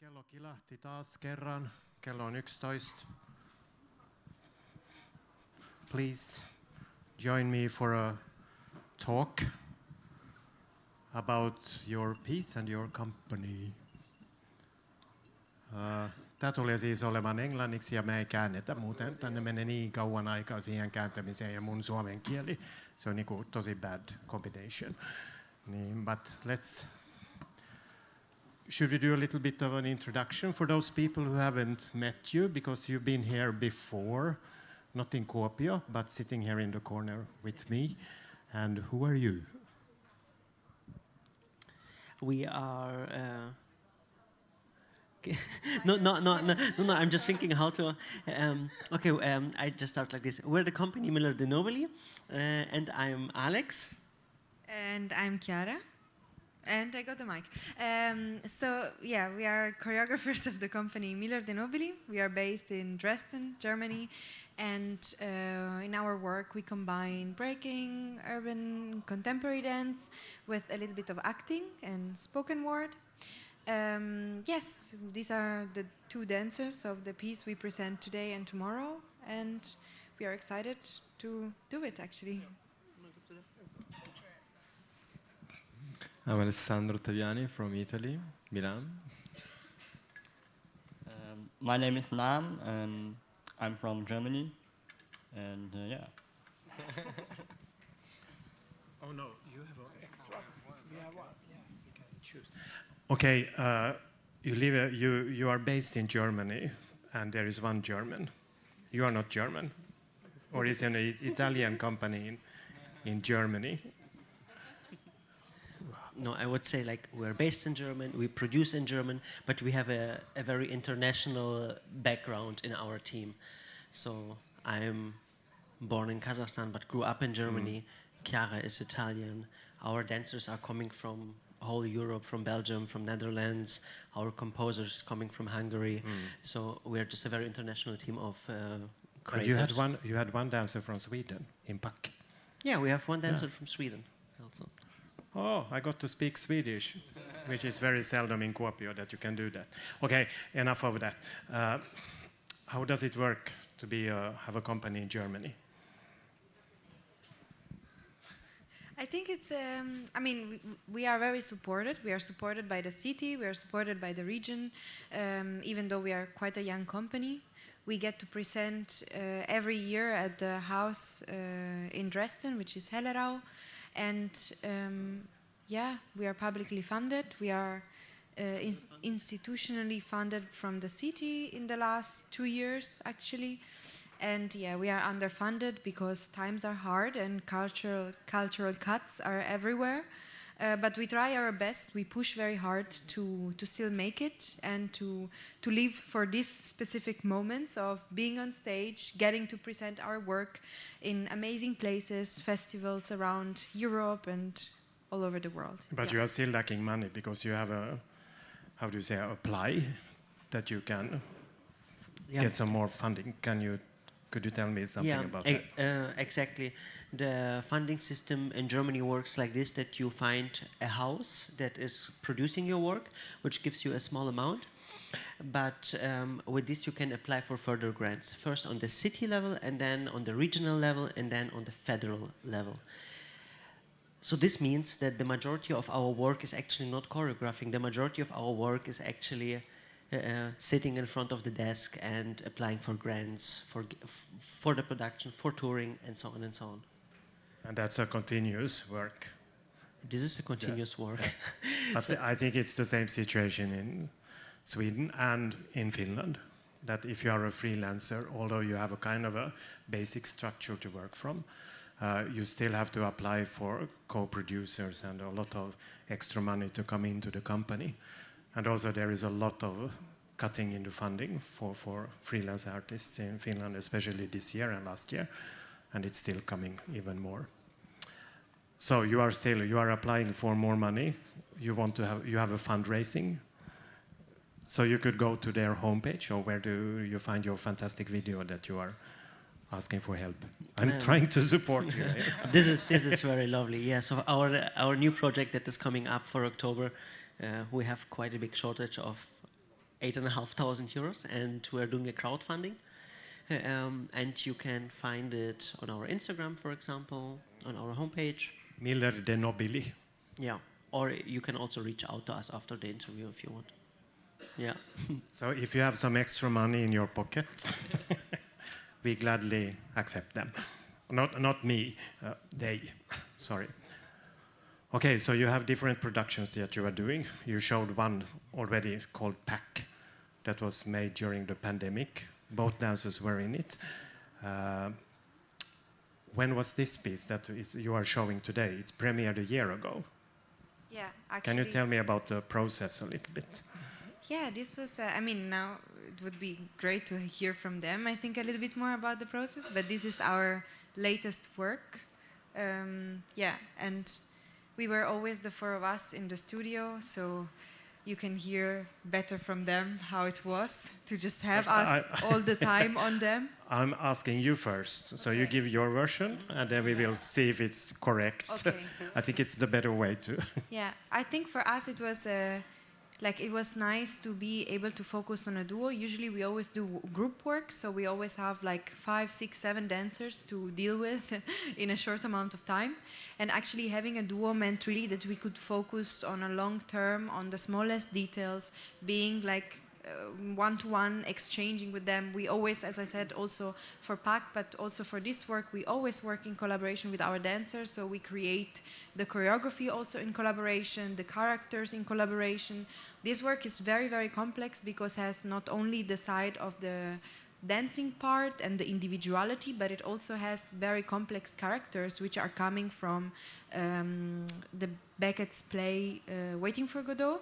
Kello kilahti taas kerran. Kello on 11. Please join me for a talk about your piece and your company. Tämä tulee siis olemaan englanniksi ja me ei käännetä muuten. Tänne menee niin kauan aikaa siihen kääntämiseen ja mun suomen kieli. Se on niinku tosi bad combination. Niin, but should we do a little bit of an introduction for those people who haven't met you, because you've been here before, not in Kuopio, but sitting here in the corner with me. And who are you? We are. No. I'm just thinking how to. I just start like this. We're the company Miller de Nobili, and I'm Alex. And I'm Chiara. And I got the mic. We are choreographers of the company Miller de Nobili. We are based in Dresden, Germany. And in our work, we combine breaking, urban, contemporary dance with a little bit of acting and spoken word. These are the two dancers of the piece we present today and tomorrow. And we are excited to do it, actually. I'm Alessandro Ottaviani from Italy, Milan. My name is Nam, and I'm from Germany. And Oh no, you have an extra. We have one. Yeah, you can choose. Okay, you are based in Germany, and there is one German. You are not German, or is an Italian company in Germany? No, I would say like we're based in Germany, we produce in German, but we have a very international background in our team. So I'm born in Kazakhstan but grew up in Germany. Chiara is Italian. Our dancers are coming from whole Europe, from Belgium, from Netherlands. Our composers coming from Hungary. So we're just a very international team of creatives. And you had one dancer from Sweden, in Pack. Yeah, we have one dancer from Sweden also. Oh, I got to speak Swedish, which is very seldom in Kuopio that you can do that. Okay, enough of that. How does it work to have a company in Germany? I think it's, we are very supported. We are supported by the city, we are supported by the region. Even though we are quite a young company, we get to present every year at the house in Dresden, which is Hellerau. And we are publicly funded. We are institutionally funded from the city in the last 2 years, actually. And we are underfunded because times are hard and cultural cuts are everywhere. But we try our best. We push very hard to still make it and to live for these specific moments of being on stage, getting to present our work in amazing places, festivals around Europe and all over the world. But you are still lacking money because you have apply that you can get some more funding. Could you tell me something about that? Exactly. The funding system in Germany works like this, that you find a house that is producing your work, which gives you a small amount. But with this you can apply for further grants, first on the city level, and then on the regional level, and then on the federal level. So this means that the majority of our work is actually not choreographing. The majority of our work is actually sitting in front of the desk and applying for grants, for the production, for touring, and so on and so on. And that's a continuous work. This is a continuous work. Yeah. But I think it's the same situation in Sweden and in Finland, that if you are a freelancer, although you have a kind of a basic structure to work from, you still have to apply for co-producers and a lot of extra money to come into the company. And also there is a lot of cutting into funding for freelance artists in Finland, especially this year and last year, and it's still coming even more. So you are applying for more money. You have a fundraising. So you could go to their homepage, or where do you find your fantastic video that you are asking for help? I'm trying to support you. This is very lovely. Yeah. So our new project that is coming up for October, we have quite a big shortage of 8,500 euros, and we're doing a crowdfunding. And you can find it on our Instagram, for example, on our homepage. Miller de Nobili. Yeah, or you can also reach out to us after the interview if you want. Yeah. So if you have some extra money in your pocket, we gladly accept them. Not me, they. Sorry. Okay, so you have different productions that you are doing. You showed one already called Pack that was made during the pandemic. Both dancers were in it. When was this piece that you are showing today? It's premiered a year ago. Yeah, actually. Can you tell me about the process a little bit? Yeah, this was, now it would be great to hear from them, I think, a little bit more about the process, but this is our latest work. And we were always the four of us in the studio, so you can hear better from them how it was to just have us all the time on them. I'm asking you first, so you give your version, and then we will see if it's correct. Okay. I think it's the better way to. Yeah, I think for us it was it was nice to be able to focus on a duo. Usually we always do group work, so we always have like 5, 6, 7 dancers to deal with in a short amount of time. And actually having a duo meant really that we could focus on a long term, on the smallest details, being like one-to-one, exchanging with them. We always, as I said, also for PAC, but also for this work, we always work in collaboration with our dancers. So we create the choreography also in collaboration, the characters in collaboration. This work is very, very complex because it has not only the side of the dancing part and the individuality, but it also has very complex characters which are coming from the Beckett's play Waiting for Godot,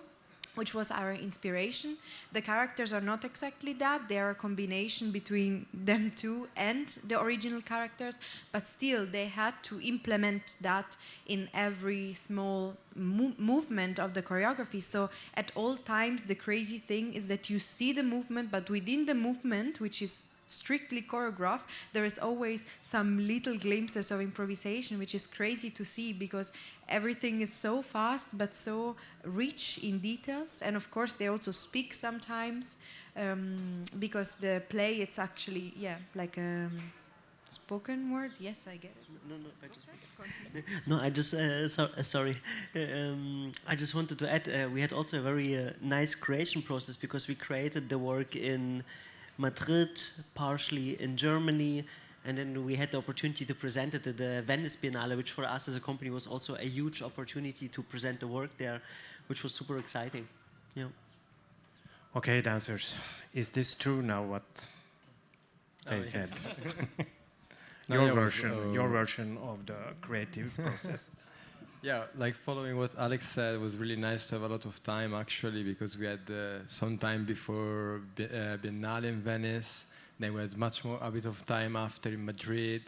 which was our inspiration. The characters are not exactly that. They are a combination between them two and the original characters, but still they had to implement that in every small movement of the choreography. So at all times, the crazy thing is that you see the movement, but within the movement, which is strictly choreographed, there is always some little glimpses of improvisation, which is crazy to see because everything is so fast but so rich in details. And of course they also speak sometimes because the play, it's actually like a spoken word. Yes, I get it. No, I just sorry. I just wanted to add. We had also a very nice creation process because we created the work in Madrid, partially in Germany, and then we had the opportunity to present it at the Venice Biennale, which for us as a company was also a huge opportunity to present the work there, which was super exciting. Yeah. Okay, dancers, is this true now what they said? Your version of the creative process. Yeah, like following what Alex said, it was really nice to have a lot of time actually, because we had some time before Biennale in Venice, then we had a bit of time after in Madrid.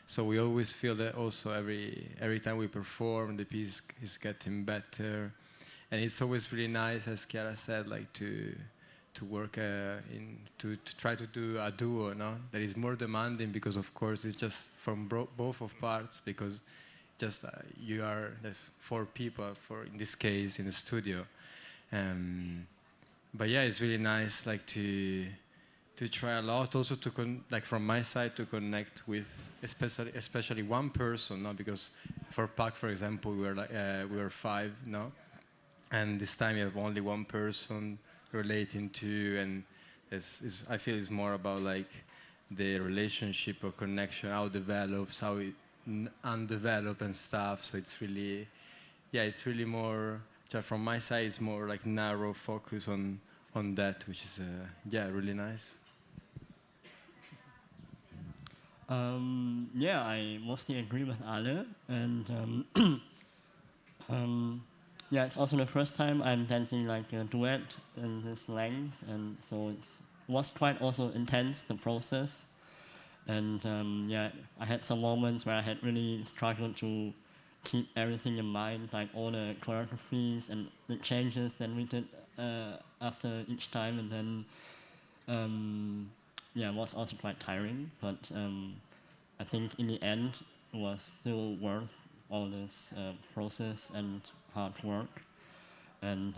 So we always feel that also every time we perform, the piece is getting better, and it's always really nice, as Chiara said, like to work to try to do a duo, no? That is more demanding because of course it's just from both of parts, because just you are the 4 people in this case in the studio, but yeah, it's really nice like to try a lot also to like from my side to connect with especially one person, no? Because for PAC, for example, we were 5, no? And this time you have only one person relating to, and I feel it's more about like the relationship or connection, how it develops, how it undeveloped and stuff. So it's really more, from my side, it's more like narrow focus on that, which is really nice. I mostly agree with Ale, and it's also the first time I'm dancing like a duet in this length, and so it was quite also intense, the process. And I had some moments where I had really struggled to keep everything in mind, like all the choreographies and the changes that we did after each time, and then it was also quite tiring. But I think in the end, it was still worth all this process and hard work. And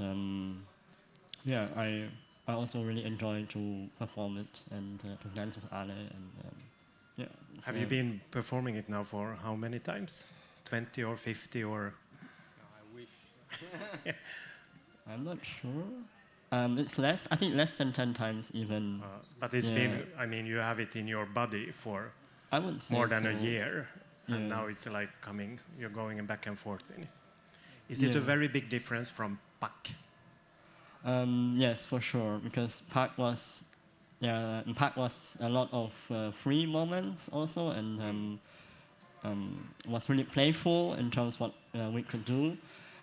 I also really enjoy to perform it and to dance with Ale. And yeah. Have you been performing it now for how many times? 20 or 50 or? I wish. I'm not sure. It's less. I think less than 10 times even. But it's been. I mean, you have it in your body for I would say more than so. a year, and Yeah. now it's like coming. You're going back and forth in it. Is it a very big difference from Pak? Yes, for sure. Because Park was a lot of free moments also, and was really playful in terms of what we could do.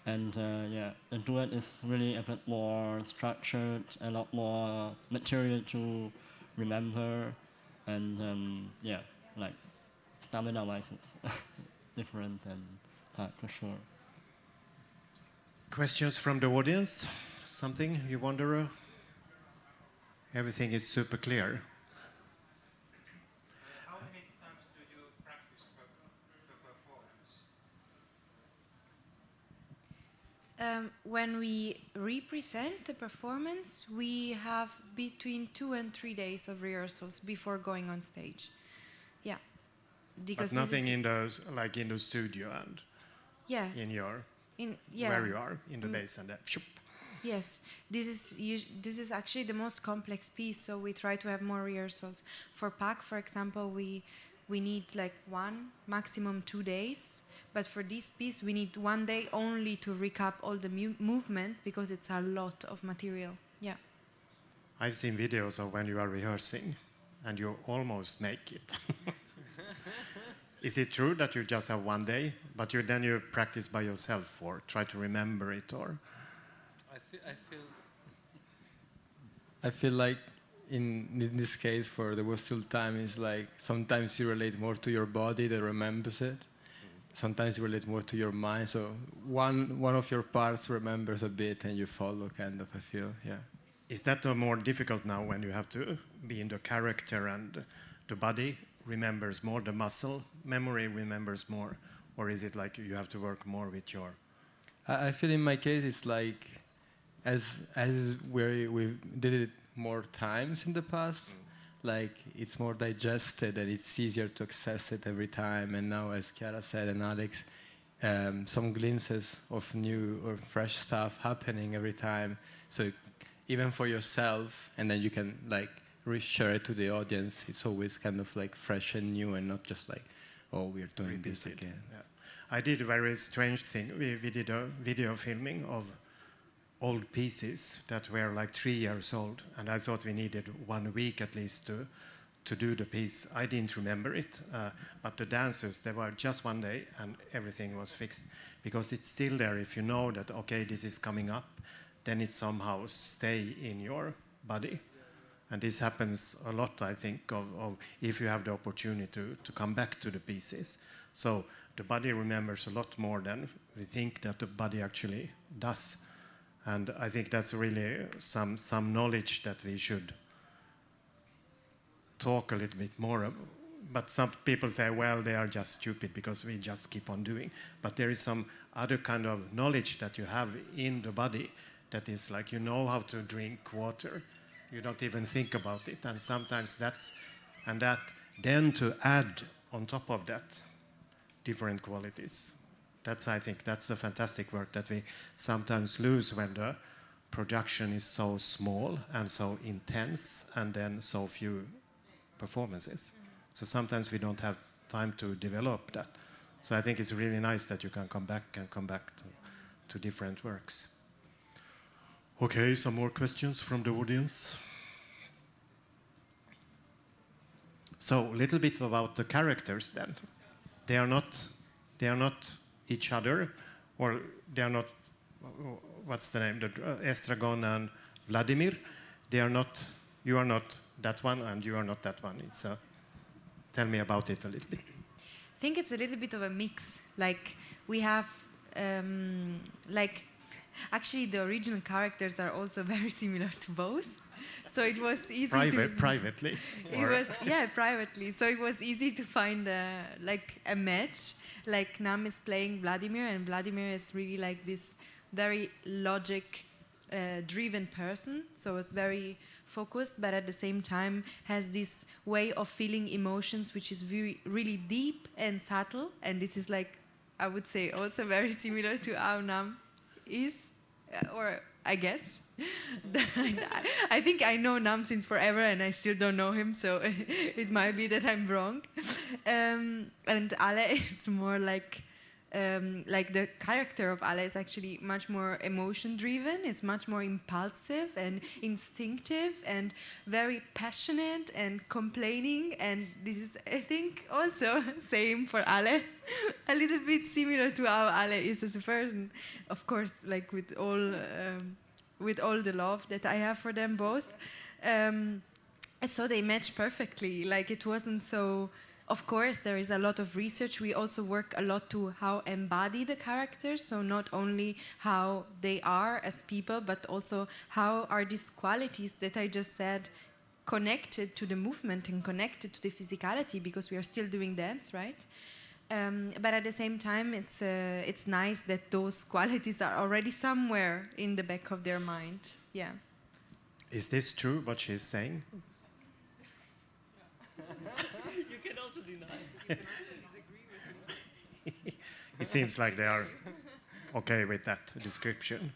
And the duet is really a bit more structured, a lot more material to remember, and like stamina-wise, it's different than Park for sure. Questions from the audience? Something you wonder? Everything is super clear. How many times do you practice the performance? When we represent the performance, we have between 2 and 3 days of rehearsals before going on stage. Yeah, because but nothing in those, like in the studio and in your where you are in the bass and that. Yes, this is actually the most complex piece, so we try to have more rehearsals. For Pak, for example, we need like 1, maximum 2 days, but for this piece we need 1 day only to recap all the movement because it's a lot of material. Yeah. I've seen videos of when you are rehearsing and you almost make it. Is it true that you just have 1 day, but then you practice by yourself or try to remember it, or? I feel like in this case, for there was still time, is like sometimes you relate more to your body that remembers it. Sometimes you relate more to your mind. So one of your parts remembers a bit, and you follow. Kind of, I feel, yeah. Is that more difficult now when you have to be in the character and the body remembers more, the muscle memory remembers more, or is it like you have to work more with your? I feel in my case it's like as we did it more times in the past, like it's more digested and it's easier to access it every time. And now, as Chiara said and Alex, some glimpses of new or fresh stuff happening every time. So even for yourself, and then you can like share it to the audience. It's always kind of like fresh and new, and not just like, oh, we're doing this again. Yeah. I did a very strange thing. We did a video filming of old pieces that were like 3 years old, and I thought we needed 1 week at least to do the piece. I didn't remember it, but the dancers, they were just 1 day and everything was fixed, because it's still there. If you know that, okay, this is coming up, then it somehow stay in your body. And this happens a lot, I think, of if you have the opportunity to come back to the pieces. So the body remembers a lot more than we think that the body actually does. And I think that's really some knowledge that we should talk a little bit more about. But some people say, well, they are just stupid because we just keep on doing. But there is some other kind of knowledge that you have in the body that is like, you know how to drink water. You don't even think about it. And sometimes then to add on top of that different qualities. I think that's the fantastic work that we sometimes lose when the production is so small and so intense and then so few performances. So sometimes we don't have time to develop that. So I think it's really nice that you can come back to different works. Okay, some more questions from the audience. So a little bit about the characters then. They are not each other, or they are not, what's the name, Estragon and Vladimir. You are not that one and you are not that one. Tell me about it a little bit. I think it's a little bit of a mix. Like we have, actually the original characters are also very similar to both. So it was easy privately. Privately. So it was easy to find a match. Like Nam is playing Vladimir, and Vladimir is really like this very logic driven person, so it's very focused, but at the same time has this way of feeling emotions which is really deep and subtle, and this is like, I would say, also very similar to how Nam is, or I guess. I think I know Nam since forever and I still don't know him, so it might be that I'm wrong. And Ale is more like the character of Ale is actually much more emotion driven, is much more impulsive and instinctive and very passionate and complaining, and this is, I think, also same for Ale, a little bit similar to how Ale is as a person, of course, like with all the love that I have for them both. So they match perfectly, like it wasn't so. Of course, there is a lot of research. We also work a lot to how embody the characters, so not only how they are as people, but also how are these qualities that I just said connected to the movement and connected to the physicality, because we are still doing dance, right? But at the same time, it's nice that those qualities are already somewhere in the back of their mind. Yeah. Is this true, what she's saying? It seems like they are okay with that description.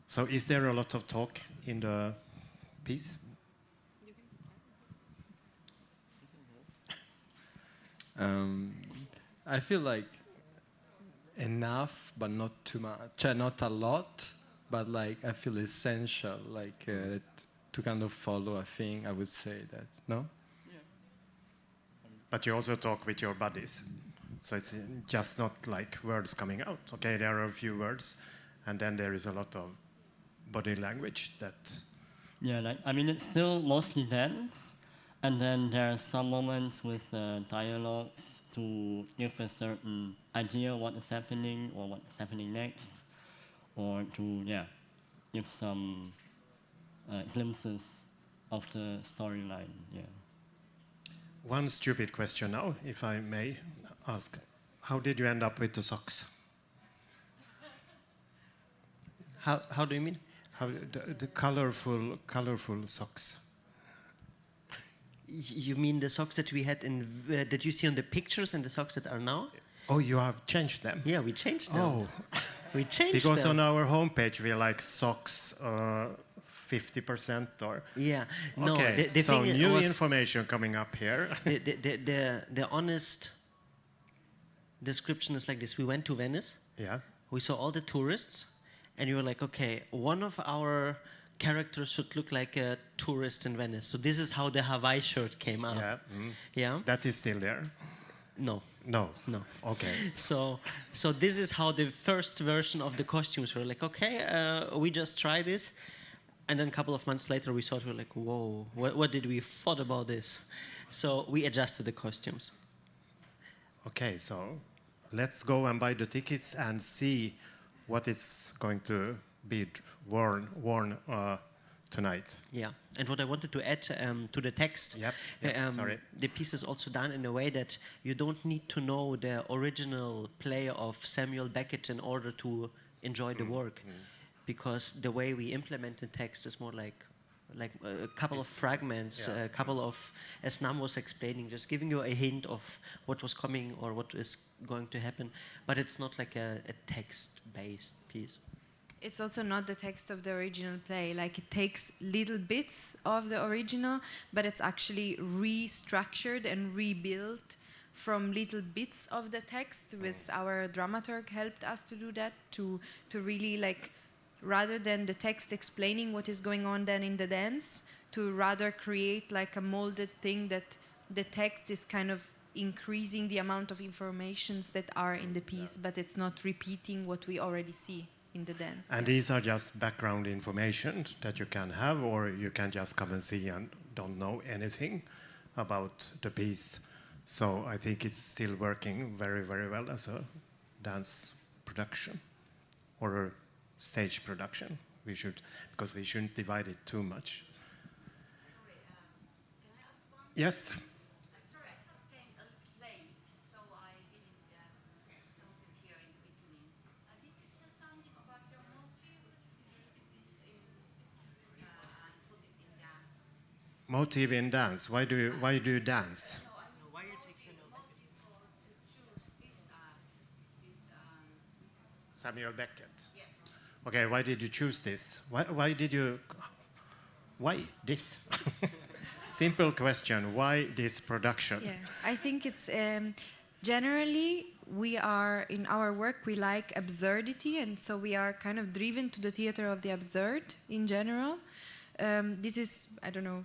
So is there a lot of talk in the piece? I feel like enough, but not too much. Not a lot, but like I feel essential, like to kind of follow a thing. I would say that, no? But you also talk with your buddies. So it's just not like words coming out. Okay, there are a few words, and then there is a lot of body language that... Yeah, like, I mean, it's still mostly dance, and then there are some moments with dialogues to give a certain idea what is happening or what is happening next, or to, give some glimpses of the storyline, One stupid question now, if I may ask. How did you end up with the socks? How do you mean? How, the colorful socks. You mean the socks that we had that you see on the pictures and the socks that are now? Oh, you have changed them? Yeah, we changed them. Oh. We changed because them. on our homepage we like socks 50% or... Yeah, no, okay, the so thing new was information coming up here. the honest description is like this. We went to Venice. Yeah. We saw all the tourists, and you were like, okay, one of our characters should look like a tourist in Venice. So this is how the Hawaii shirt came out. Yeah. Yeah? That is still there? No. No. No. Okay. So this is how the first version of the costumes were like, okay, we just try this. And then a couple of months later, we saw it, we were like, whoa, what did we thought about this? So we adjusted the costumes. Okay, so let's go and buy the tickets and see what is going to be worn tonight. Yeah, and what I wanted to add to the text, Sorry. the piece is also done in a way that you don't need to know the original play of Samuel Beckett in order to enjoy the work. Because the way we implement the text is more like a couple of fragments, a couple of, as Nam was explaining, just giving you a hint of what was coming or what is going to happen. But it's not like a text-based piece. It's also not the text of the original play. Like, it takes little bits of the original, but it's actually restructured and rebuilt from little bits of the text. With our dramaturg helped us to do that, to really like, rather than the text explaining what is going on then in the dance, to rather create like a molded thing that the text is kind of increasing the amount of informations that are in the piece, but it's not repeating what we already see in the dance. And these are just background information that you can have, or you can just come and see and don't know anything about the piece. So I think it's still working very, very well as a dance production or a stage production. Because we shouldn't divide it too much. Sorry, can I ask one? Yes. Sorry, I just came a little late, so I didn't I wasn't here in the beginning. Did you say something about your motive? motive in dance. Why do you dance? Samuel Beckett. Yes. Okay, why did you choose this? Why this? Simple question. Why this production? Yeah, I think it's generally we are in our work we like absurdity, and so we are kind of driven to the theater of the absurd in general. This is, I don't know,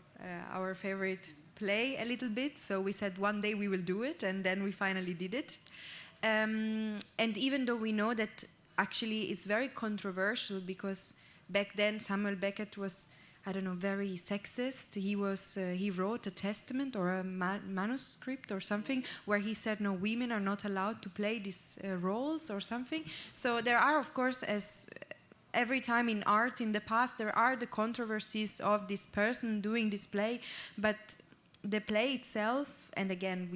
our favorite play a little bit. So we said one day we will do it, and then we finally did it. And even though we know that actually it's very controversial, because back then Samuel Beckett was, I don't know, very sexist. He wrote a testament or a manuscript or something where he said no, women are not allowed to play these roles or something. So there are, of course, as every time in art in the past, there are the controversies of this person doing this play, but the play itself, and again,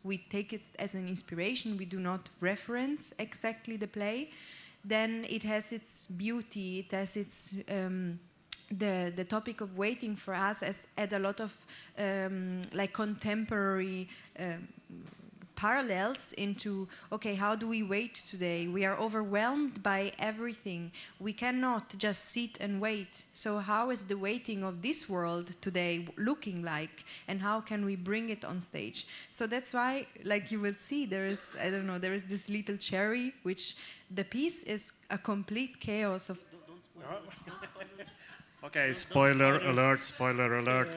we take it as an inspiration, we do not reference exactly the play, then it has its beauty, it has its the topic of waiting for us has had a lot of like contemporary parallels into, okay, how do we wait today? We are overwhelmed by everything. We cannot just sit and wait. So how is the waiting of this world today looking like? And how can we bring it on stage? So that's why, like you will see, there is, I don't know, there is this little cherry, which the piece is a complete chaos of... Okay, spoiler alert,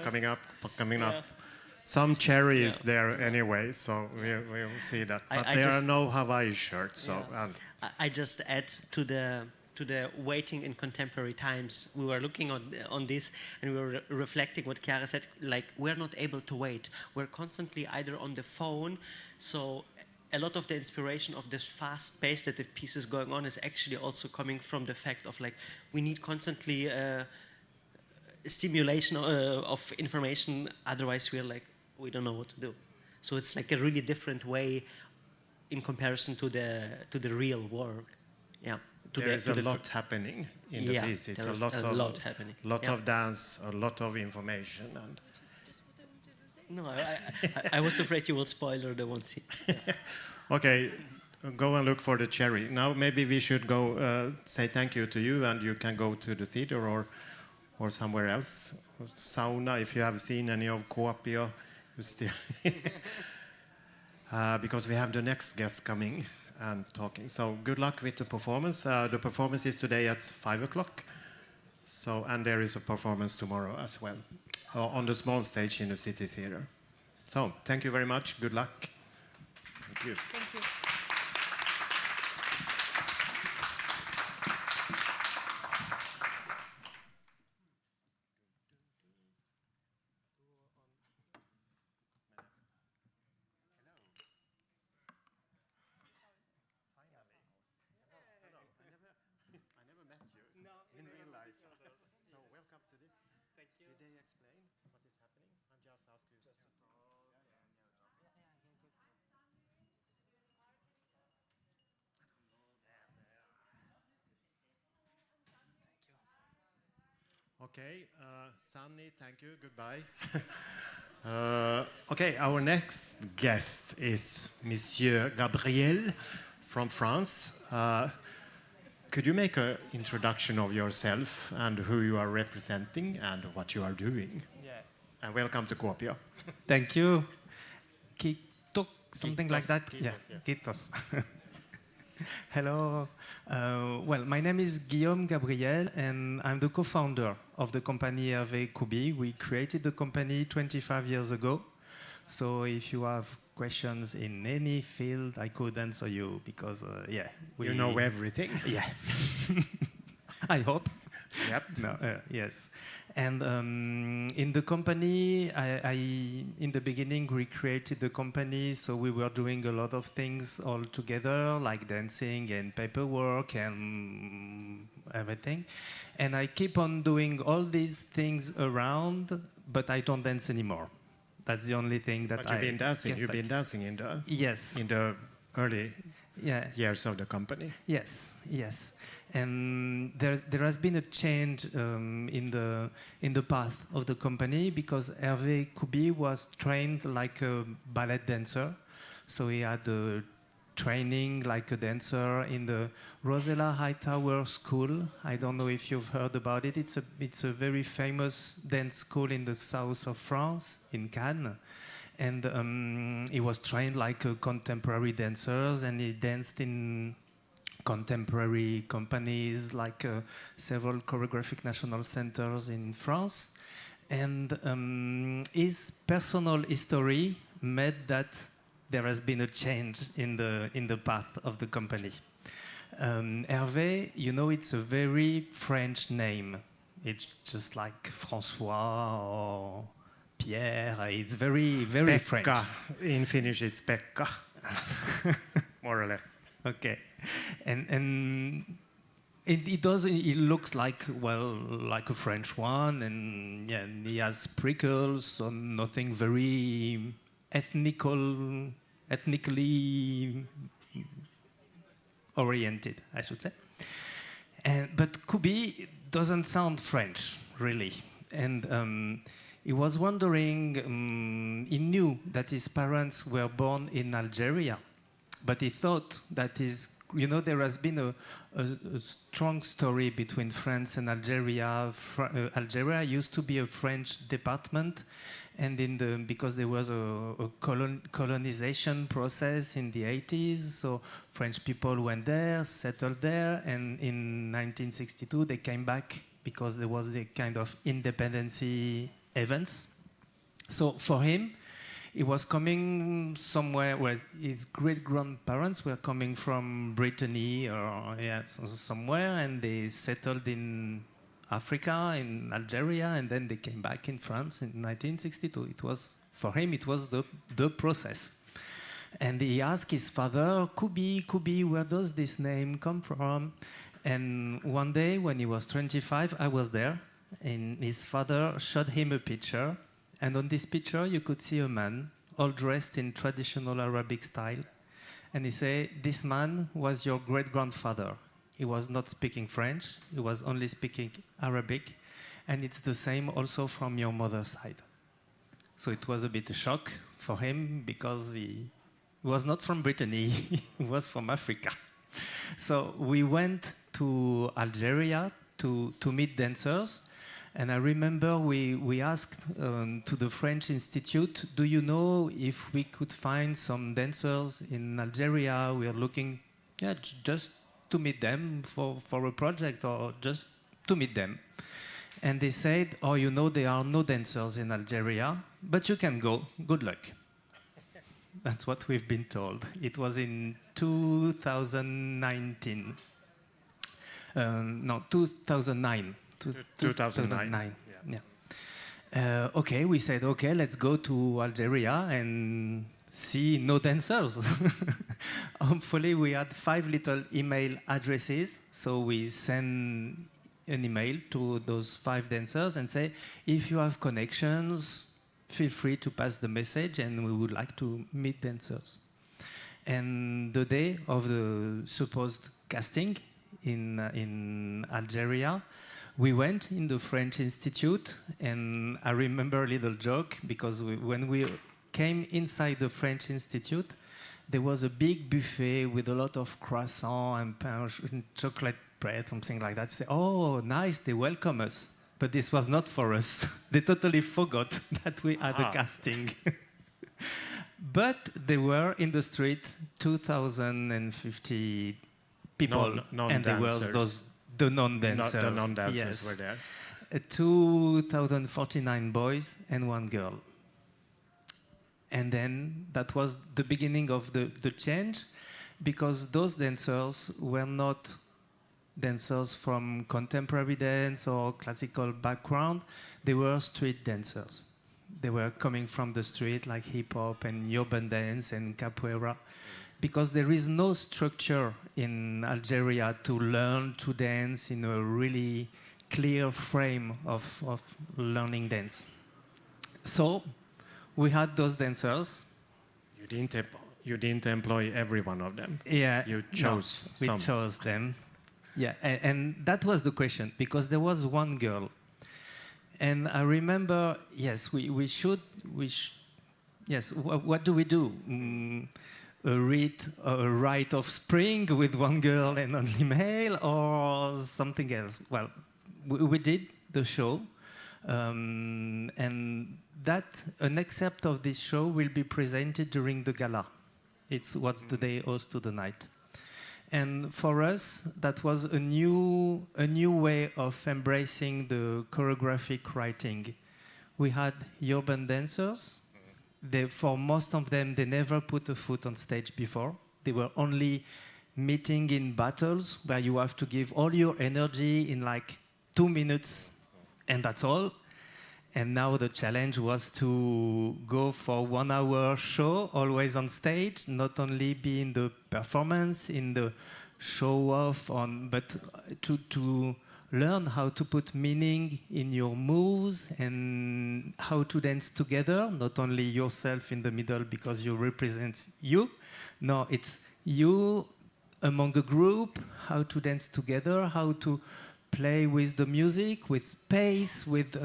coming up. Some cherries there anyway, so we'll see that. But there are no Hawaii shirts. So I just add to the waiting in contemporary times. We were looking on this, and we were reflecting what Chiara said. Like, we're not able to wait. We're constantly either on the phone. So a lot of the inspiration of this fast pace that the piece is going on is actually also coming from the fact of, like, we need constantly stimulation of information. Otherwise, we don't know what to do. So it's like a really different way in comparison to the real work. Yeah. There's a lot happening in the piece. It's a lot happening. Lot of dance, a lot of information, and. No, I was afraid you will spoil the one scene. Yeah. Okay, go and look for the cherry. Now maybe we should go say thank you to you, and you can go to the theater or somewhere else. Sauna, if you have seen any of Kuopio, you still because we have the next guest coming and talking. So good luck with the performance. The performance is today at 5 o'clock. So, and there is a performance tomorrow as well on the small stage in the City Theatre. So thank you very much. Good luck. Thank you. Thank you. Okay, Sanni, thank you. Goodbye. Okay, our next guest is Monsieur Gabriel from France. Could you make an introduction of yourself and who you are representing and what you are doing? Yeah. And welcome to Kuopio. Thank you. Kiitos, something like that. Kiitos, Yeah, yes. Kiitos. Hello. Well, my name is Guillaume Gabriel, and I'm the co-founder of the company Hervé Koubi. We created the company 25 years ago. So if you have questions in any field, I could answer you because, yeah. You know everything. Yeah. I hope. Yep. No, yes. And in the company, in the beginning, we created the company, so we were doing a lot of things all together, like dancing and paperwork and everything. And I keep on doing all these things around, but I don't dance anymore. That's the only thing that But you've been dancing. You've been dancing in the yes in the early Yeah. years of the company. Yes, yes, and there has been a change in the path of the company because Hervé Koubi was trained like a ballet dancer, so he had a training like a dancer in the Rosella Hightower School. I don't know if you've heard about it. It's a very famous dance school in the south of France, in Cannes. And he was trained like a contemporary dancers, and he danced in contemporary companies like several choreographic national centers in France. And his personal history made that there has been a change in the path of the company. Hervé, you know, it's a very French name. It's just like François or Pierre. It's very, very French. Pekka. In Finnish, it's Pekka. More or less. Okay, and it looks like, well, like a French one, and yeah, and he has prickles, so nothing very ethnically oriented, I should say. But Koubi doesn't sound French, really, and he was wondering. He knew that his parents were born in Algeria, but he thought that there has been a strong story between France and Algeria. Algeria used to be a French department, and because there was a colonization process in the 80s, so French people went there, settled there, and in 1962 they came back because there was a kind of independency events. So for him, he was coming somewhere where his great-grandparents were coming from Brittany or somewhere, and they settled in Africa, in Algeria, and then they came back in France in 1962. For him, it was the process. And he asked his father, Koubi, where does this name come from? And one day, when he was 25, I was there, and his father showed him a picture. And on this picture, you could see a man, all dressed in traditional Arabic style. And he said, this man was your great-grandfather. He was not speaking French. He was only speaking Arabic. And it's the same also from your mother's side. So it was a bit a shock for him because he was not from Brittany. He was from Africa. So we went to Algeria to meet dancers. And I remember we asked to the French Institute, do you know if we could find some dancers in Algeria? We are looking just to meet them for a project or just to meet them. And they said, there are no dancers in Algeria, but you can go. Good luck. That's what we've been told. It was in 2019. 2009. 2009. Yeah. Okay, we said, okay, let's go to Algeria and see no dancers. Hopefully, we had 5 little email addresses, so we send an email to those 5 dancers and say, if you have connections, feel free to pass the message, and we would like to meet dancers. And the day of the supposed casting in Algeria, we went in the French Institute, and I remember a little joke because when we came inside the French Institute, there was a big buffet with a lot of croissant and pain and chocolate bread, something like that. Say, oh, nice, they welcome us. But this was not for us. They totally forgot that we had a casting. But there were in the street 2,050 people, and there was the non-dancers. The non-dancers were there. 2,049 boys and 1 girl. And then that was the beginning of the change, because those dancers were not dancers from contemporary dance or classical background. They were street dancers. They were coming from the street, like hip-hop and urban dance and capoeira. Because there is no structure in Algeria to learn to dance in a really clear frame of learning dance. So we had those dancers. You didn't you didn't employ every one of them. Yeah, You chose we some. chose them. Yeah, and that was the question, because there was one girl, and I remember, yes, yes, what do we do? A rite of spring with one girl and only male, or something else? Well, we did the show, and an excerpt of this show will be presented during the gala. It's What's the Day owes to the Night. And for us, that was a new way of embracing the choreographic writing. We had urban dancers. For most of them, they never put a foot on stage before. They were only meeting in battles where you have to give all your energy in like 2 minutes, and that's all. And now the challenge was to go for 1 hour show, always on stage, not only be in the performance, in the show off, but to learn how to put meaning in your moves and how to dance together, not only yourself in the middle because you represent you. No, it's you among a group, how to dance together, how to play with the music, with pace, with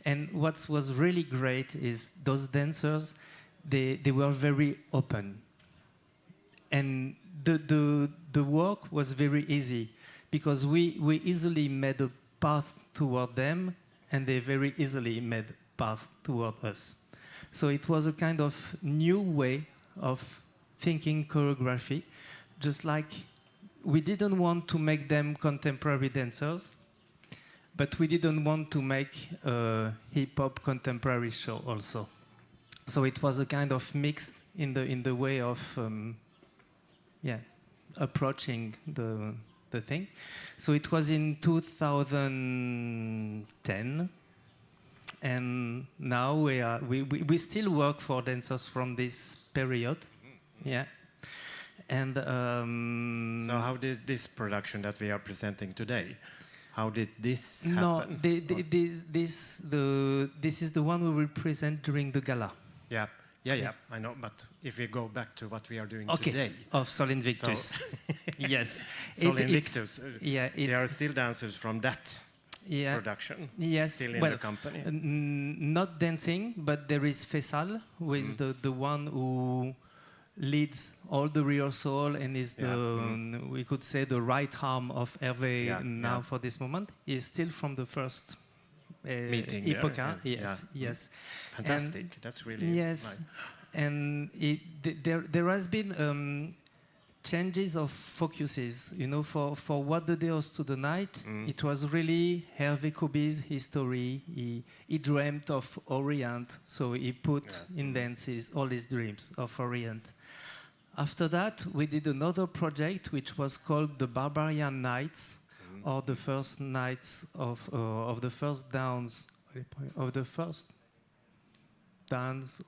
and what was really great is those dancers, they were very open, and the work was very easy because we easily made a path toward them, and they very easily made path toward us. So it was a kind of new way of thinking choreography, just like we didn't want to make them contemporary dancers, but we didn't want to make a hip-hop contemporary show also. So it was a kind of mix in the way of approaching the thing. So it was in 2010, and now we still work for dancers from this period. Yeah. And so how did this production that we are presenting today, how did this happen? No, this is the one we will present during the gala. Yeah, I know. But if we go back to what we are doing Okay. today, Of Sol Invictus. So Yes. Sol Invictus. Yeah, there are still dancers from that production. Yes. Still in well, the company. Not dancing, but there is Faisal, who is the one who leads all the rehearsal and is we could say the right arm of Hervé now for this moment. He's still from the first meeting Epoca. there. Yes. Fantastic. And that's really yes. nice. And there has been changes of focuses. You know, for What the Day owes to the Night, it was really Hervé Koubi's history. He dreamt of Orient, so he put in dances all his dreams of Orient. After that, we did another project which was called the Barbarian Nights, or the first nights of the first downs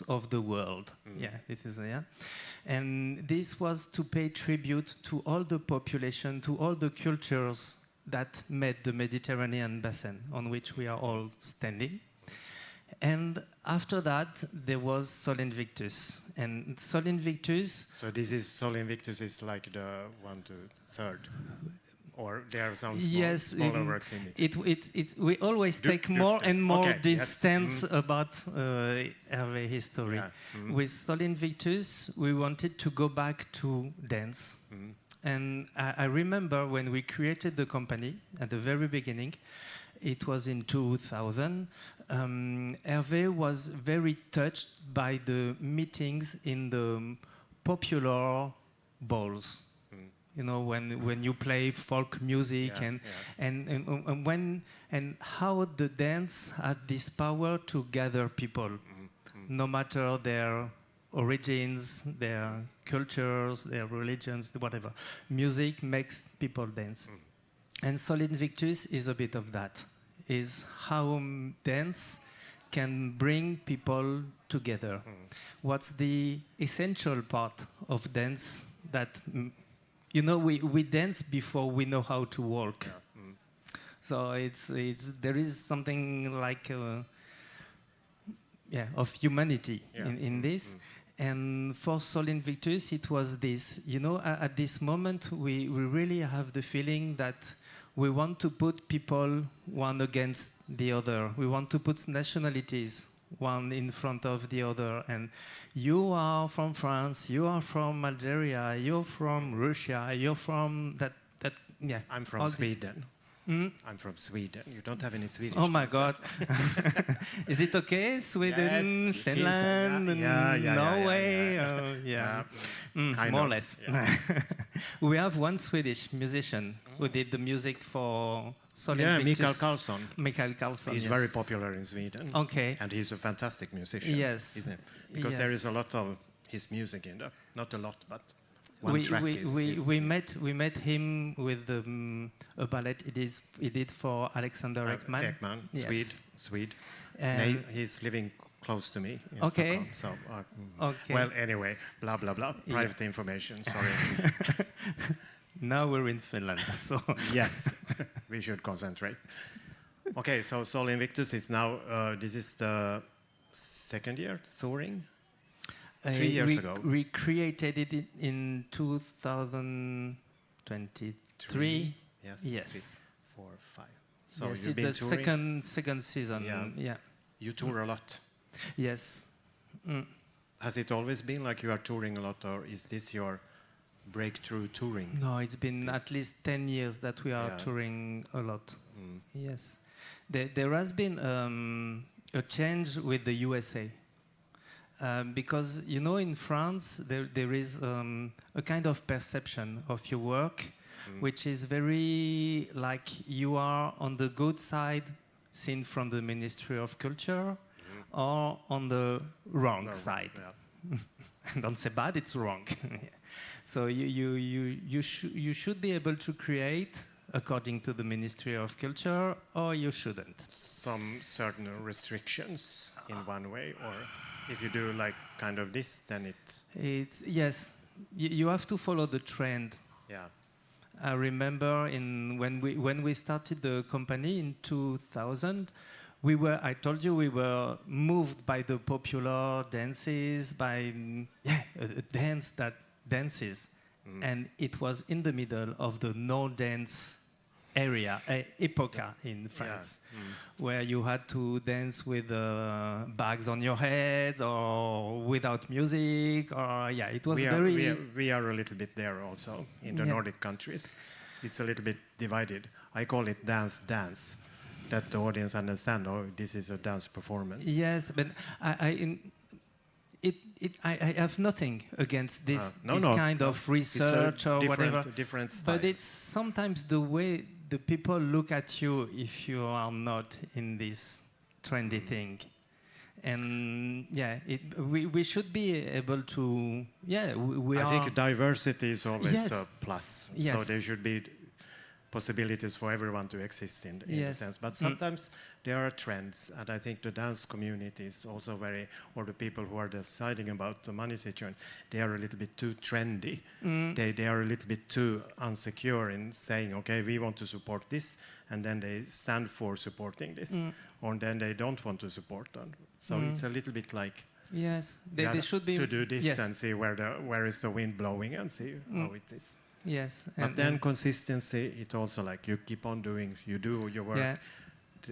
of the world. Yeah, it is. Yeah, and this was to pay tribute to all the population, to all the cultures that made the Mediterranean basin on which we are all standing. And after that, there was Sol Invictus. And Sol Invictus... So this is Sol Invictus is like the 1 to 3rd? Or there are some smaller works in it? We always take more and more distance about Hervé history. Yeah. With Sol Invictus, we wanted to go back to dance. And I remember when we created the company at the very beginning, it was in 2000, Hervé was very touched by the meetings in the popular balls. You know, when you play folk music and how the dance had this power to gather people, no matter their origins, their cultures, their religions, whatever. Music makes people dance. And Sol Invictus is a bit of that, is how dance can bring people together. What's the essential part of dance that, you know, we dance before we know how to walk. So there is something like, of humanity in this. And for Sol Invictus, it was this. You know, at this moment, we really have the feeling that we want to put people one against the other. We want to put nationalities one in front of the other. And you are from France, you are from Algeria, you're from Russia, you're from that yeah. I'm from Sweden. I'm from Sweden. You don't have any Swedish. Oh my kids, God. Is it okay? Sweden, Yes, it feels so. Finland, Norway? Kind More or of, less. yeah. We have one Swedish musician who did the music for Sol Yeah, Invictus. Mikael Karlsson. Mikael Karlsson, He's yes. very popular in Sweden. Okay. And he's a fantastic musician. Yes. Isn't it? Because there Yes. is a lot of his music in there. Not a lot, but one track is... We met him with a ballet he did for Alexander Ekman. Ekman, Yes. Swede. And He's living close to me in Okay. Stockholm. So, Okay. Well, anyway, blah, blah, blah. Private information, sorry. Now we're in Finland, so Yes, we should concentrate. Okay, so Sol Invictus is now, this is the second year touring? 3 years ago. We created it in 2023. Yes. Yes. 3, 4, 5. So yes, you've it's been the touring. second season. Yeah. You tour a lot. Yes. Has it always been like you are touring a lot, or is this your breakthrough touring? No, it's been at least 10 years that we are Yeah. touring a lot. Yes. There has been a change with the USA. Because, you know, in France, there is a kind of perception of your work, which is very like you are on the good side, seen from the Ministry of Culture, or on the wrong side. Yeah. Don't say bad, it's wrong. So you should be able to create according to the Ministry of Culture, or you shouldn't. Some certain restrictions in one way, or if you do like kind of this, then It's yes, you have to follow the trend. yeah. I remember when we started the company in 2000, I told you we were moved by the popular dances, by a dance that dances, and it was in the middle of the no dance area, epoca in France, where you had to dance with bags on your head or without music, or it was We are a little bit there also in the Nordic countries. It's a little bit divided. I call it dance, that the audience understand. Oh, this is a dance performance. Yes, but I have nothing against this kind of research or whatever. Different style. But it's sometimes the way the people look at you if you are not in this trendy thing. And we should be able to, I think diversity is always a plus. Yes. So there should be possibilities for everyone to exist in a sense. But sometimes there are trends, and I think the dance community is also or the people who are deciding about the money situation, they are a little bit too trendy. They are a little bit too unsecure in saying, okay, we want to support this, and then they stand for supporting this, or then they don't want to support them. So it's a little bit like they should be to do this and see where is the wind blowing and see how it is. Yes, but then consistency, it also like you keep on doing, you do your work. Yeah.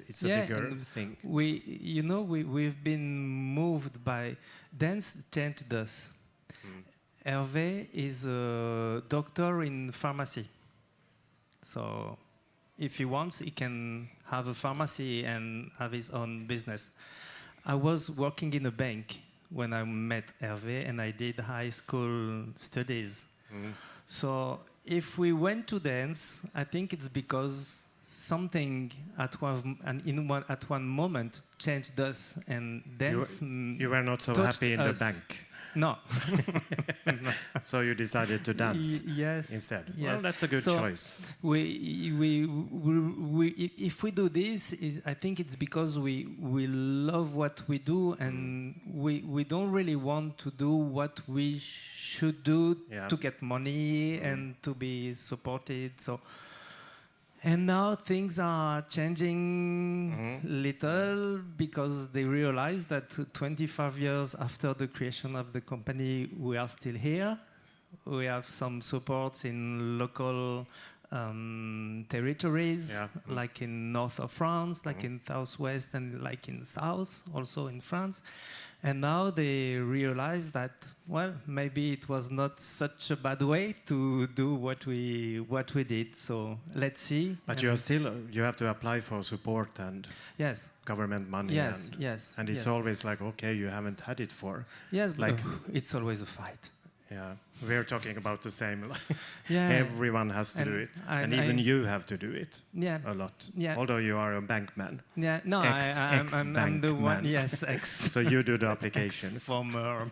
It's a bigger thing. We've been moved by dance changed us. Hervé is a doctor in pharmacy. So if he wants, he can have a pharmacy and have his own business. I was working in a bank when I met Hervé, and I did high school studies. So if we went to dance, I think it's because something at one moment changed us, and dance. You were not so happy in the bank. No. No. So you decided to dance instead. Yes. Well, that's a good choice. If we do this, I think it's because we love what we do, and we don't really want to do what we should do to get money and to be supported. So And now things are changing little because they realize that 25 years after the creation of the company, we are still here. We have some supports in local territories, like in north of France, like in southwest, and like in south, also in France. And now they realize that, well, maybe it was not such a bad way to do what we did. So let's see. But you have to apply for support and government money. And it's always like, okay, you haven't had it for. Yes, like it's always a fight. Yeah, we're talking about the same. Everyone has to do it, and even you have to do it. A lot. Although you are a bankman. No, I'm the one. Yes, ex. So you do the applications. Former.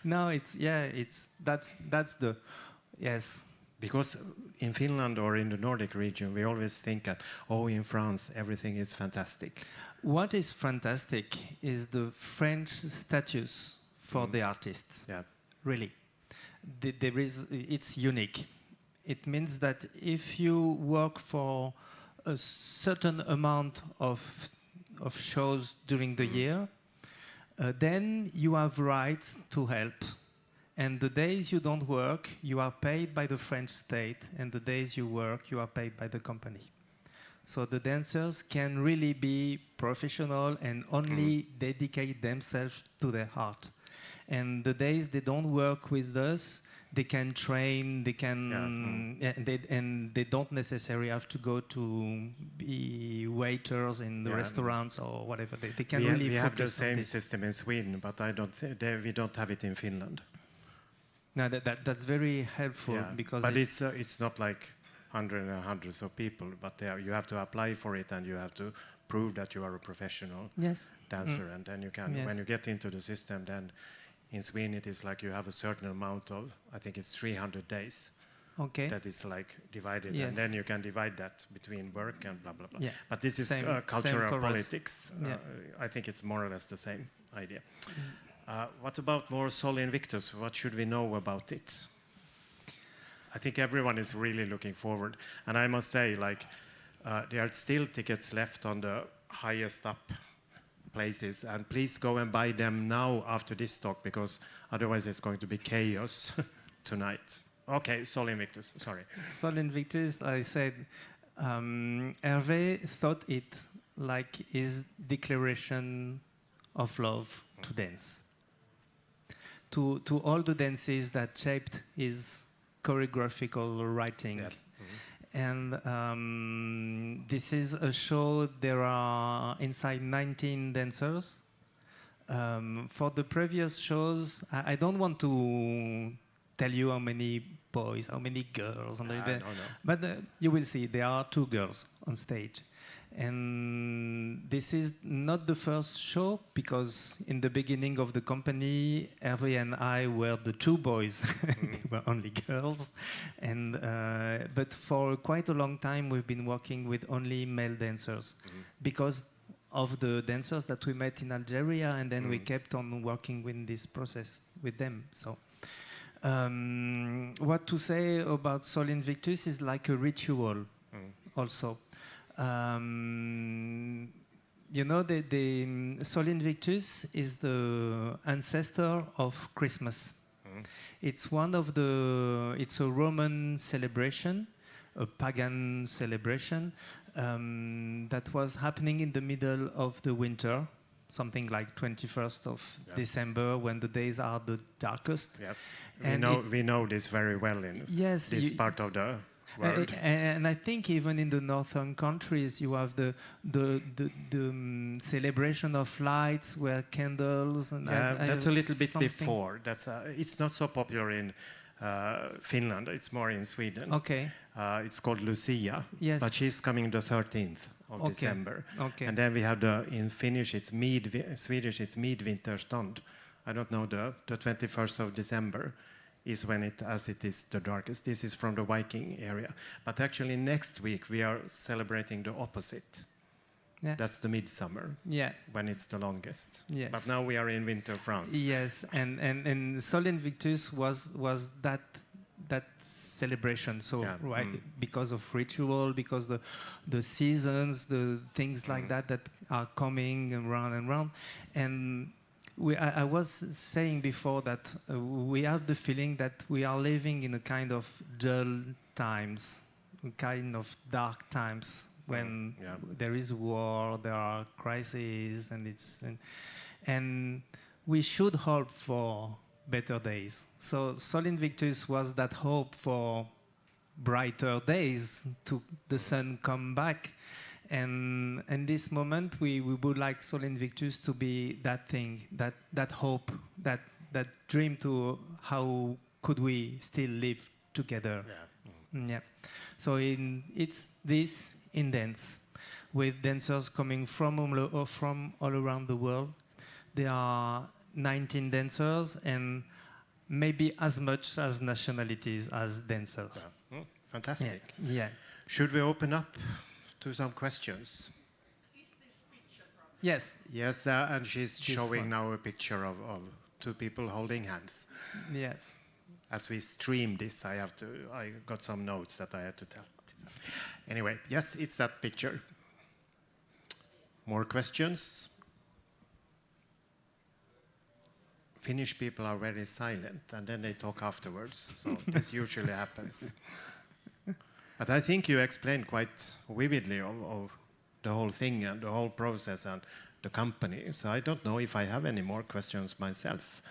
No, that's the Because in Finland or in the Nordic region, we always think that in France everything is fantastic. What is fantastic is the French status for the artists. Yeah. Really, it's unique. It means that if you work for a certain amount of shows during the year, then you have rights to help. And the days you don't work, you are paid by the French state, and the days you work, you are paid by the company. So the dancers can really be professional and only dedicate themselves to their art. And the days they don't work with us, they can train, they can, and they don't necessarily have to go to be waiters in the restaurants or whatever. They can really. We have the same system in Sweden, but we don't have it in Finland. No, that's very helpful because. But it's not like hundreds and hundreds of people, but you have to apply for it and you have to prove that you are a professional dancer, and then you can. When you get into the system, then. In Sweden, it is like you have a certain amount of, I think it's 300 days. Okay. That is like divided, and then you can divide that between work and blah, blah, blah. Yeah. But this is cultural politics. I think it's more or less the same idea. What about more Sol Invictus? What should we know about it? I think everyone is really looking forward. And I must say, like, there are still tickets left on the highest up places, and please go and buy them now after this talk, because otherwise it's going to be chaos tonight. Okay, Sol Invictus, sorry. Sol Invictus, I said, Hervé thought it like his declaration of love to dance. To all the dances that shaped his choreographical writing. Yes. And this is a show, there are inside 19 dancers. For the previous shows, I don't want to tell you how many boys, how many girls. But you will see, there are 2 girls on stage. And this is not the first show, because in the beginning of the company, Hervé and I were the 2 boys. They were only girls. And but for quite a long time, we've been working with only male dancers because of the dancers that we met in Algeria, and then we kept on working with this process with them. So what to say about Sol Invictus is like a ritual also. You know, the Sol Invictus is the ancestor of Christmas. It's it's a Roman celebration, a pagan celebration that was happening in the middle of the winter, something like 21st of December, when the days are the darkest. Yep. And we know this very well in this part of the world. And I think even in the northern countries, you have the celebration of lights, where candles and that's a little bit before. It's not so popular in Finland. It's more in Sweden. Okay. It's called Lucia. Yes. But she's coming the 13th of December. Okay. And then we have in Finnish it's Swedish it's midvinterstånd. I don't know, the 21st of December is when it is the darkest. This is from the Viking area. But actually next week we are celebrating the opposite. Yeah. That's the midsummer. Yeah. When it's the longest. Yes. But now we are in winter France. Yes, and Sol Invictus was that that celebration. So Yeah. right, because of ritual, because the seasons, the things like that are coming and round, and I was saying before that we have the feeling that we are living in a kind of dull times, kind of dark times when there is war, there are crises, and we should hope for better days. So Sol Invictus was that hope for brighter days, to the sun come back. And in this moment, we would like Sol Invictus to be that thing, that hope, that dream to how could we still live together. Yeah. So it's this in dance, with dancers coming from all around the world. There are 19 dancers and maybe as much as nationalities as dancers. Yeah. Fantastic. Yeah. Should we open up to some questions? Is this picture from? Yes. Yes, and she's This showing one. now a picture of two people holding hands. Yes. As we stream this, I got some notes that I had to tell. Anyway, yes, it's that picture. More questions? Finnish people are very silent, and then they talk afterwards. So this usually happens. But I think you explained quite vividly of the whole thing and the whole process and the company. So I don't know if I have any more questions myself.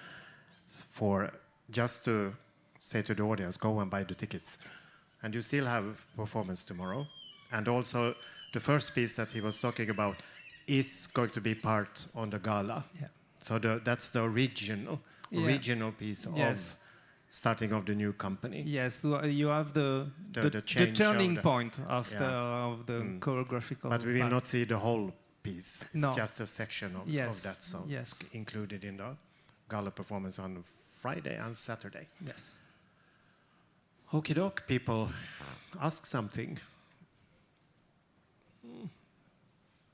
For just to say to the audience, go and buy the tickets. And you still have performance tomorrow. And also the first piece that he was talking about is going to be part on the gala. Yeah. So that's the original piece of starting of the new company. Yes, you have the change turning of point of the choreographical. But we will part. not see the whole piece. It's No. just a section of that. So Yes. it's included in the gala performance on Friday and Saturday. Yes. Okie doke, people, ask something.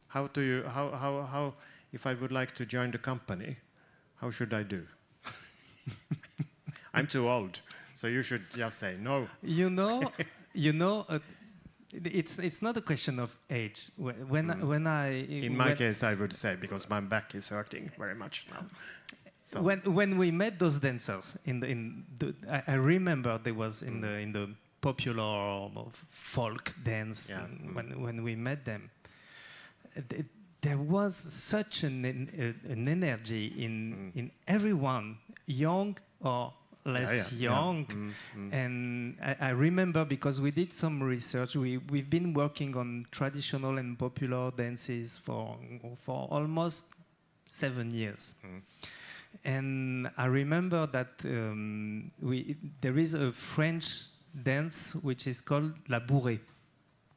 How if I would like to join the company, how should I do? I'm too old, so you should just say no. It's not a question of age. In my case, I would say, because my back is hurting very much now. So. When we met those dancers, I remember there was in the popular folk dance. Yeah. When we met them, there was such an energy in everyone, young or less young. And I remember, because we did some research, we've been working on traditional and popular dances for almost 7 years. And I remember that there is a French dance which is called la bourrée.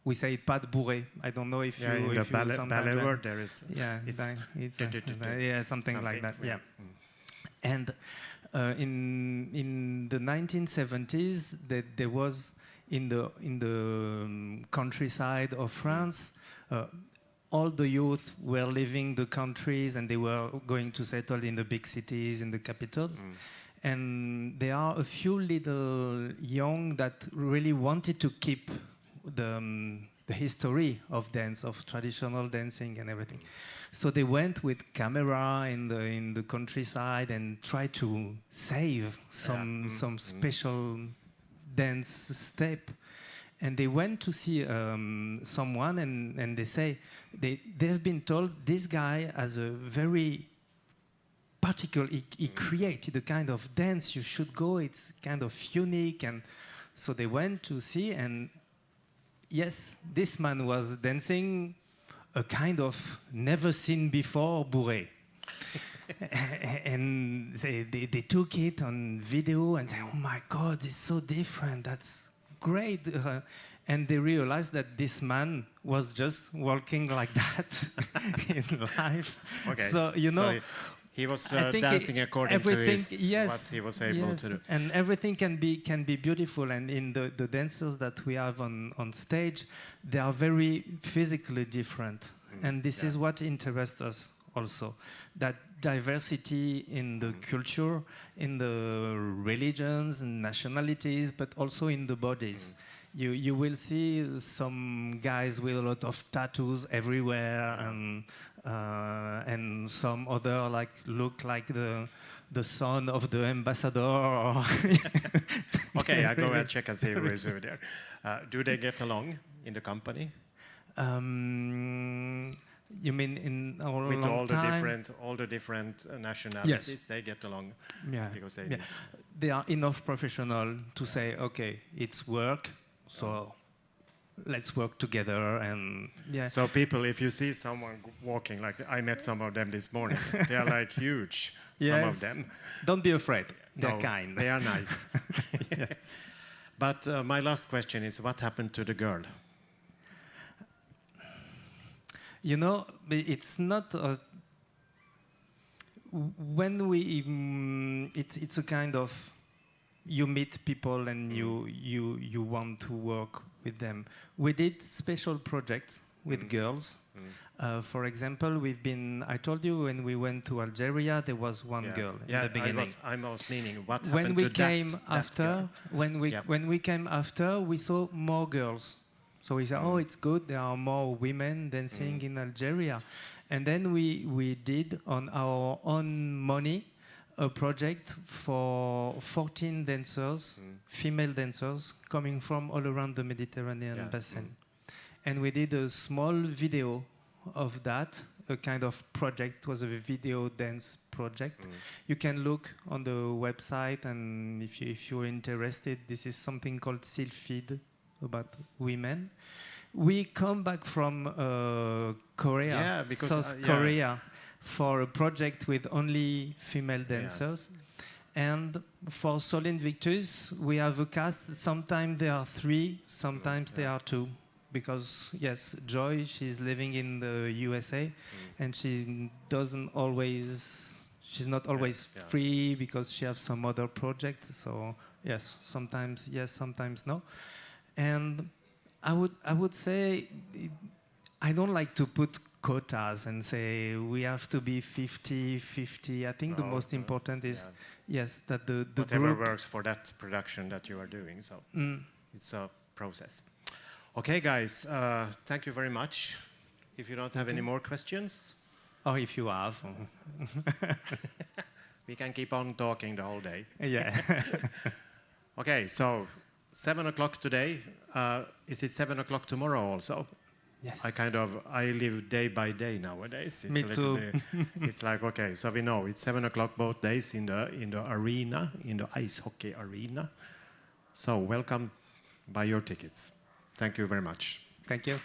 We say pas de bourrée. I don't know if you... in the ballet word there is... something like that. Yeah. And in the 1970s, there was in the countryside of France, all the youth were leaving the countries and they were going to settle in the big cities, in the capitals. And there are a few little young that really wanted to keep the history of dance, of traditional dancing and everything. So they went with camera in the countryside and tried to save some special dance step. And they went to see someone, and they say they've been told this guy has a very particular. He created a kind of dance. You should go. It's kind of unique. And so they went to see, and yes, this man was dancing a kind of never seen before bourrée. And they took it on video and said, "Oh my God, it's so different. That's great." And they realized that this man was just walking like that in life. Okay. So, so he was dancing according to what he was able to do. And everything can be beautiful. And in the dancers that we have on stage, they are very physically different. And this is what interests us also. That diversity in the culture, in the religions and nationalities, but also in the bodies. You will see some guys with a lot of tattoos everywhere, and some other look like the son of the ambassador. Okay, I go and check and see who is over there. Do they get along in the company? You mean in our with long all the different nationalities? Yes. They get along. Yeah, Because they are enough professional to say, okay, it's work, so let's work together. And So people, if you see someone walking like I met some of them this morning, they are like huge. Some of them. Don't be afraid. They're No, kind. They are nice. Yes. But my last question is, what happened to the girl? You know, it's not when we it's a kind of you meet people and you want to work with them. We did special projects with girls. For example, I told you when we went to Algeria, there was one girl in the beginning. I was meaning what When happened we to came that after, girl? when we came after, we saw more girls. So we said, oh, it's good. There are more women dancing in Algeria, and then we did on our own money a project for 14 dancers, female dancers coming from all around the Mediterranean basin, and we did a small video of that. A kind of project. It was a video dance project. You can look on the website, and if you're interested, this is something called Sylphid, about women. We come back from Korea, South Korea, for a project with only female dancers. And for Sol Invictus, we have a cast. Sometimes there are 3, sometimes there are 2. Because yes, Joy, she's living in the USA, and she's not always free because she has some other projects. So yes, sometimes no. And I would say I don't like to put quotas and say we have to be 50-50. I think the most important is that the whatever group works for that production that you are doing. So it's a process. Okay, guys, thank you very much. If you don't have any more questions, or if you have, we can keep on talking the whole day. Yeah. Okay, so 7 o'clock today. Is it 7 o'clock tomorrow also? Yes. I live day by day nowadays. It's Me too. It's like, okay, so we know it's 7 o'clock both days in the arena, in the ice hockey arena. So welcome, buy your tickets. Thank you very much. Thank you.